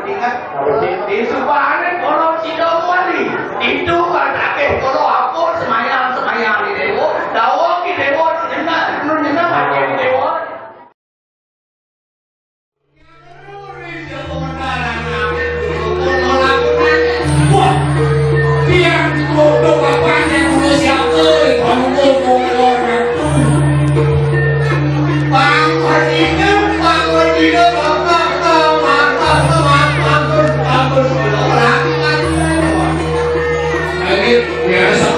ingat di Subhanan kalau Cidong Wali itu kan akeh kalau aku semayang di dewo dawo di dewo nyengat macam di dewo biar bodoh bapaknya dulu siapa kamu bodoh Bang Wadina biasa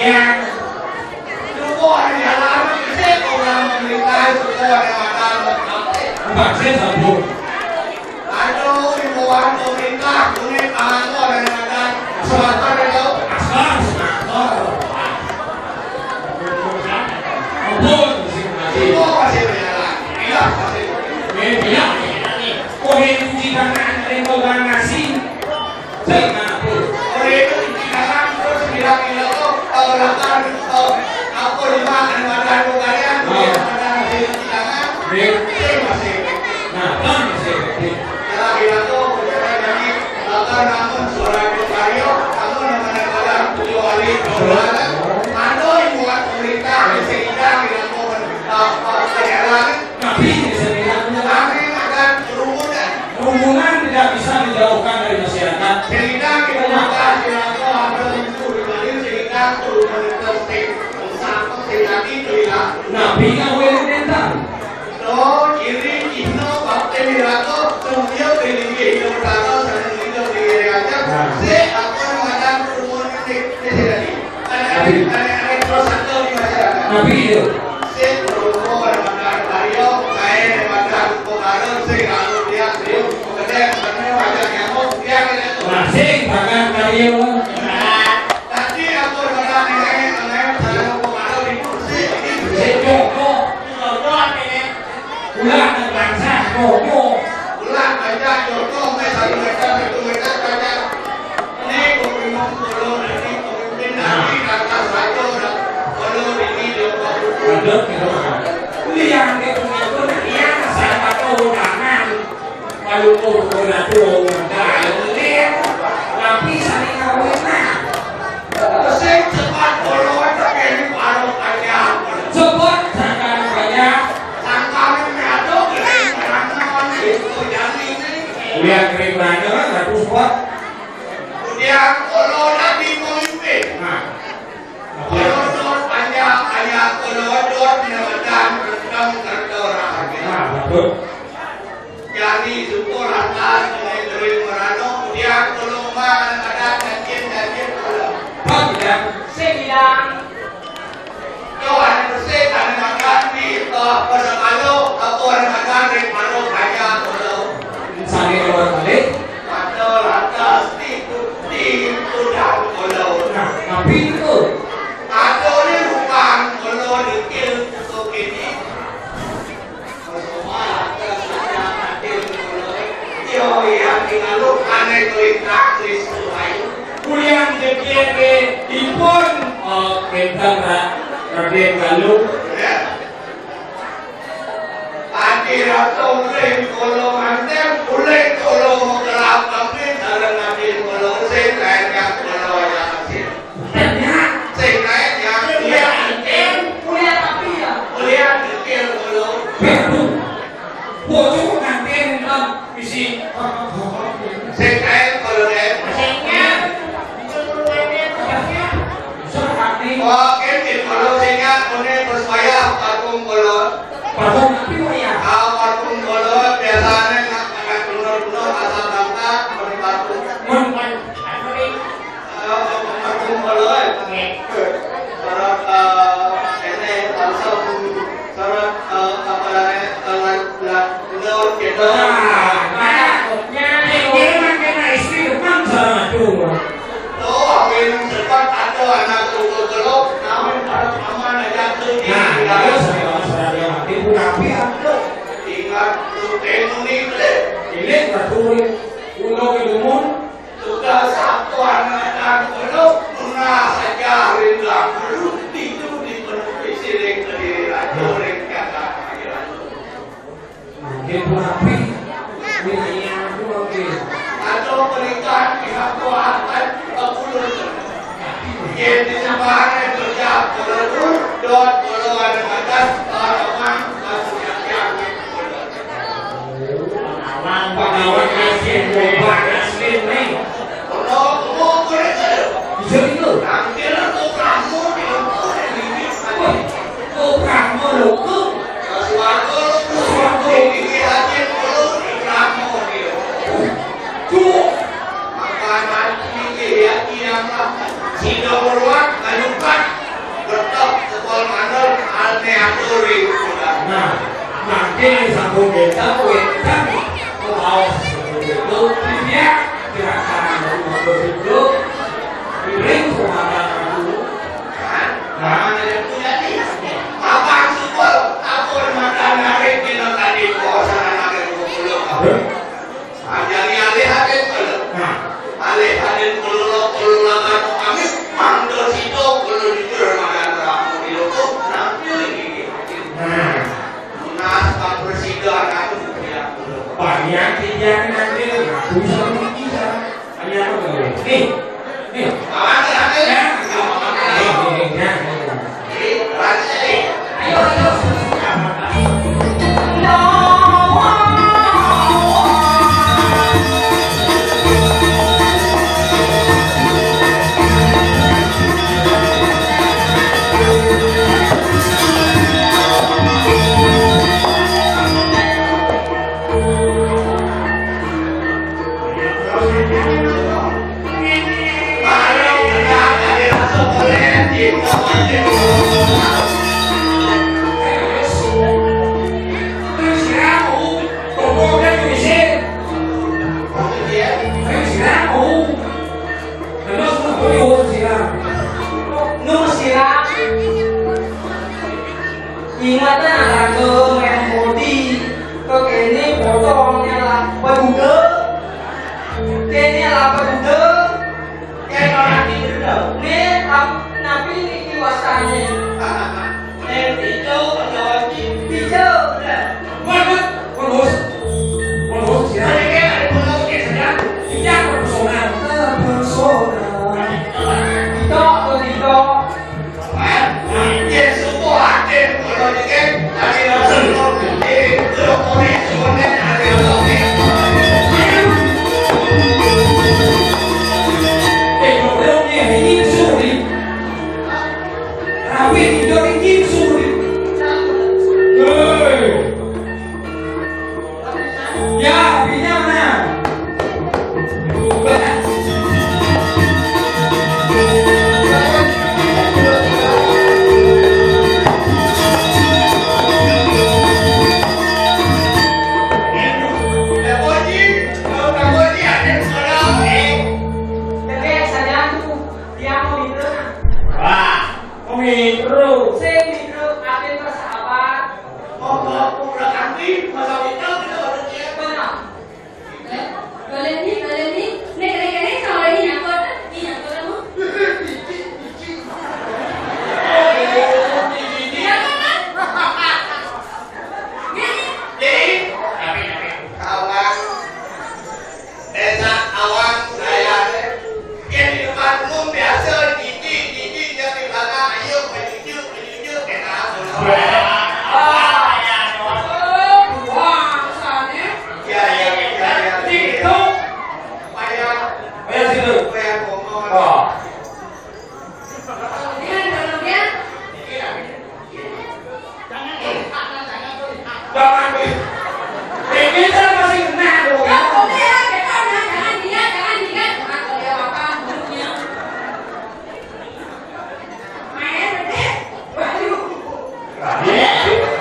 yang Semua jalan bisa orang menikah semua yang Pak saya sambung. aduh ibuan pemerintah kuning angor yang ada selatan itu Asal. Ampun. semua masih berjalan iya masih Bilang Kohe uji kanan Rengogan nasi. Saya ngaku. oleh itu jangan terus bilang itu lakukan apa dimakan makan bukannya ada hasil jangan masih Nah, kan masih. lagi itu jadi akan namun suara kayu namun mana tujuh hari kemudian ada buat pemerintah sehingga kita mau perjalanan Tapi sebenarnya kami akan kerumunan tidak bisa dijauhkan dari masyarakat. sehingga kita maka silakan ada itu sehingga kerumunan itu sampai sehingga itu ya Nabi nggak boleh tentang. Oh, ini Cina waktu itu semua pilih itu pertama saya itu pilih aja. Saya akan mengadakan kerumunan di sini. Ada terus satu di masyarakat. Nabi itu. Saya kerumunan mengadakan Mario, saya mengadakan pengaruh saya kalau dia kemudian banyak yang mau dia itu. Masih bahkan Mario. Tadi aku mengadakan saya pengaruh di kursi ini. Sejoko. Ulang bangsa Joko. Ulang aja Joko satu meter saja. Ini pemimpin Solo ini pemimpin nanti kata satu Solo ini Joko. Ada kita. Liang itu dia saya tahu tangan. Kalau kau nak tahu dah liang. Tapi saya kawin nak. Sing cepat Solo itu ini baru aja. Cepat jangan banyak. Sangkawin ada kering merangan itu jadi ini. Liang kering banyak nggak kuat. Kemudian Solo nanti pemimpin. Nah. Solo banyak ayah Solo menemukan tentang terdorak. Nah, betul. Jadi syukur atas kering merano kemudian tolong ada janjian Solo. Kau tidak. Saya bilang Tuhan bersih dan makan di pada malu orang makan di malu kaya Solo. Sari orang balik. Ada atas di udang Solo. Nah, tapi itu. Ada di rumah Solo dikil untuk ini. Semua atas ada Solo. Yo yang tinggal aneh tulisan Kristus. Kuliah JPG ipun Bentang Raden Galuh. Adi rasa uleng kalau mantel uleng kalau kerap kami cara nabi kalau saya yang kalau yang hasil. Saya yang dia kuliah tapi ya. kuliah detail kalau Betul. Bocor kantin kan isi. saya kalau dia wah ini kalau saya punya persebaya parfum kalau Parfum tapi ya. parfum kalau biasanya nak benar-benar asal bangsa pakai parfum parfum kalau syarat ini langsung syarat apa namanya benar kita Ini makanya istri depan sama tuh. tuh amin cepat ada anak tunggu kalau namun para aman aja tuh Nah, itu saya ibu nabi aku. ingat tuh teknologi Ini tertulis ulo ilmu. sudah satu anak dulu pernah saja rindak dulu itu dipenuhi sirik kediri raja kata Ibu nabi. Ini yang dua atau pernikahan pihak kuatan kepuluh yang disebutkan kerja peluru dot golongan atas orang yang Pengawal asli, obat asli nih. kalau kamu boleh Bisa itu. nanti aku kamu di Oh, kamu lupa. suatu ini aja dulu di kamu Tuh. makanan ini ya yang sino meluat kalukan nyaturi pulang. Nah, makin sambung kita wetan mau itu dia gerakan begitu ring kemana dulu. Nah, ada punya nih. Apa support? Aku makan narik kita tadi kosan narik pulau. Alih hadin pulau. Alih hadin pulau lagan kami mantul situ pulau jujur makan ramu di loko. Nanti lagi. Nas pak presiden aku ya pulau. Banyak tidak nanti bisa bisa. Hanya apa nih? Nih. Kawan ada ya? Ingatan ada merah putih, kok ini potongnya lah pemuda, ini lah pemuda, Kayak orang tidur. ini nabi ini kiwasannya, Itu penjawab hijau, Mana? Kondos ya. Mereka ada pulau ke sedang. Tidak bersona. tidak, Yesus ada pulau juga. Ada pulau gede. Pulau Korea sebenarnya ada pulau gede. Belumnya ingin suri. Tapi tidak ingin suri. Ya, bisa mana? Bebek saya tuh dia mau minum, Wah, terus. saya minum apa persahabat, benar. Boleh nih, nek kira-kira kalau ini yang kamu. Ya kan? Wah, sana. Ayo situ. Oh. Kemudian Jangan. Ini kan masih kena dong. ya boleh ya, kita jangan dia, jangan boleh apa buruknya. Main deh. Baju.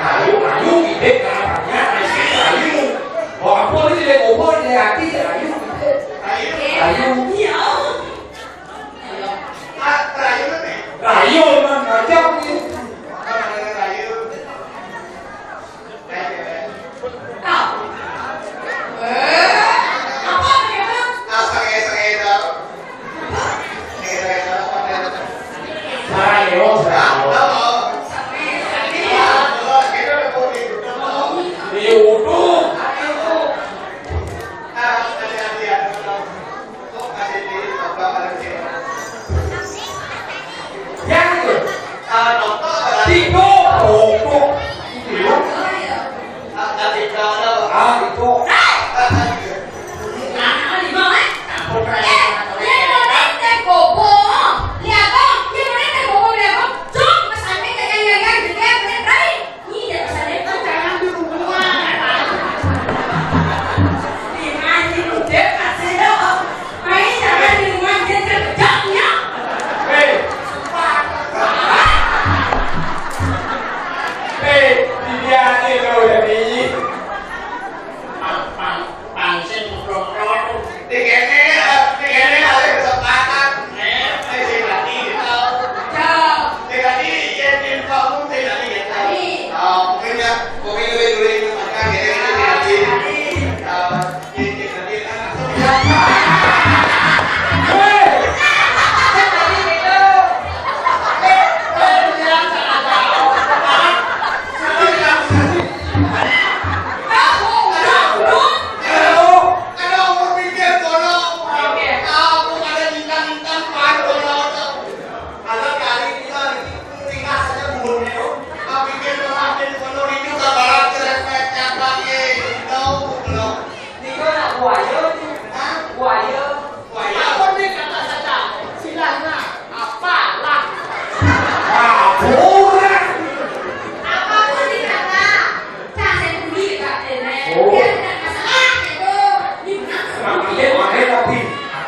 Rayu, ide caranya, rayu. Oh, apa ini dia ngomong dia hati rayu. Rayu. Iya. Rayu man ngajak nih. Tahu. Apa mereka? Rayu, rayu. Diuduh.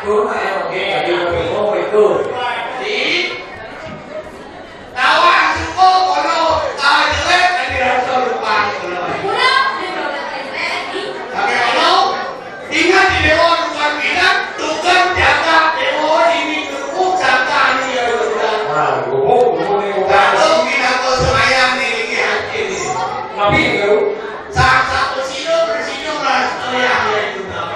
Đúng rồi em ok đi mình không phải cười. Thì tao ăn chứ cô có đâu tao nhớ hết anh đi ra chơi được bàn của lời. Tapi kalau ingat di dewa bukan kita bukan jaga dewa ini beruk jaga ini ya udah. Nah, gua nih Kalau kita ke semayang nih hati ini. tapi lu Satu sino bersino lah semayang ya udah.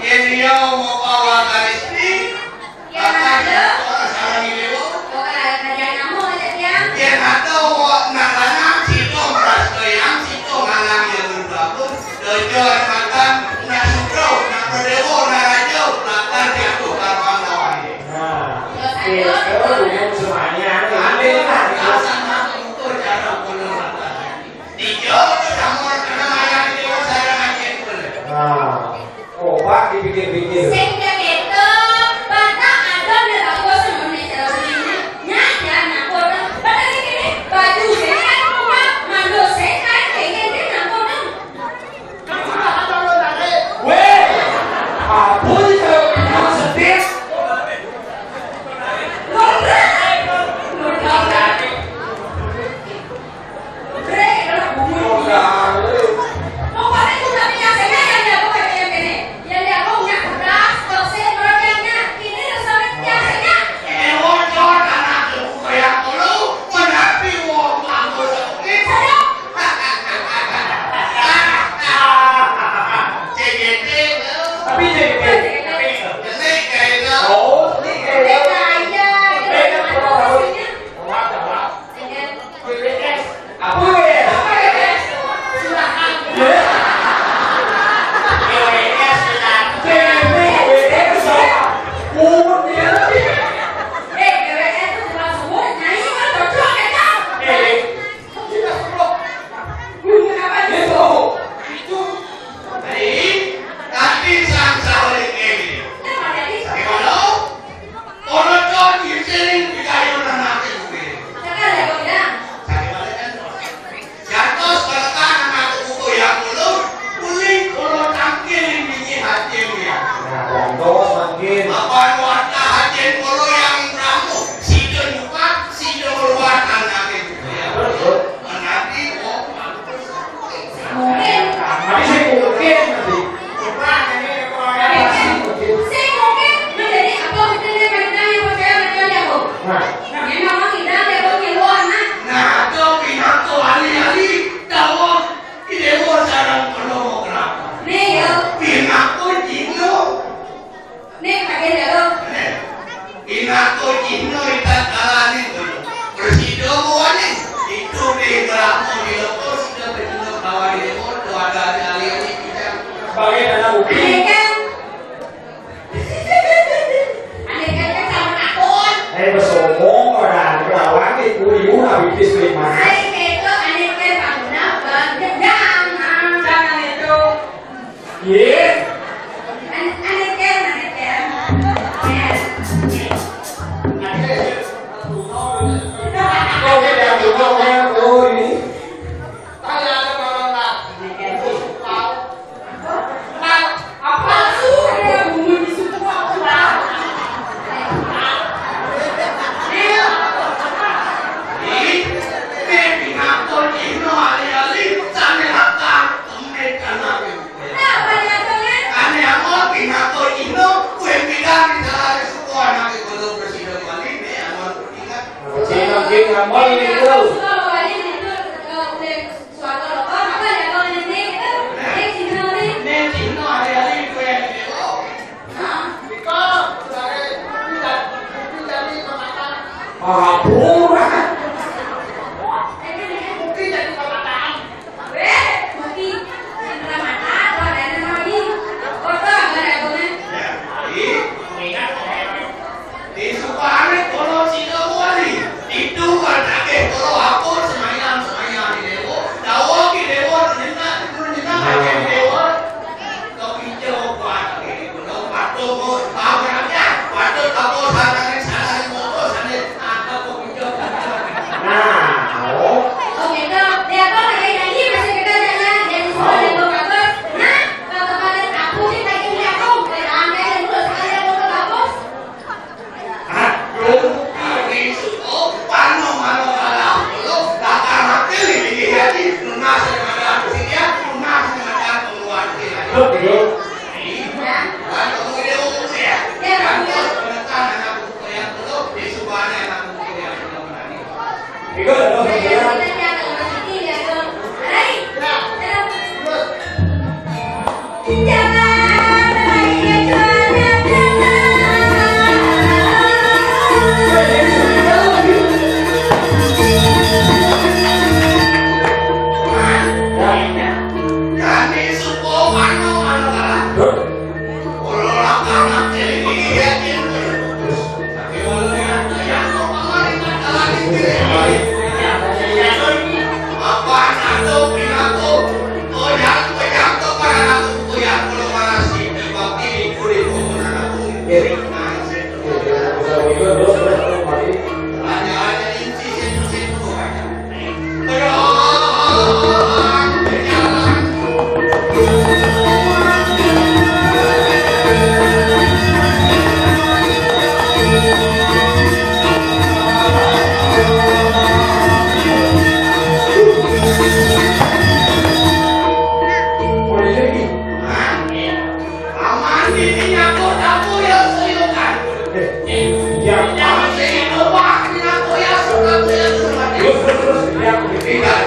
Ini dia mau bawa garis ini. Kakaknya orang sana di dewa. Yang ada nakana sino beras yang sino ngalang ya udah pun. Dojon makan nasi bro, nak dewa narajo, makan jatuh karpang lawan ini. nah kalau lu semuanya ada lah nah obat dipikir-pikir weh apa sih kalau kita sedih tapi sebagai dana bukti bersombong orang lawan itu ibu habis terima iya kau tidak juga oh ini Ngomong itu. Intinya aku tamu ya suyukan. Ya, Yang sih wah, aku ya suka ya suka. terus ya, Tidak,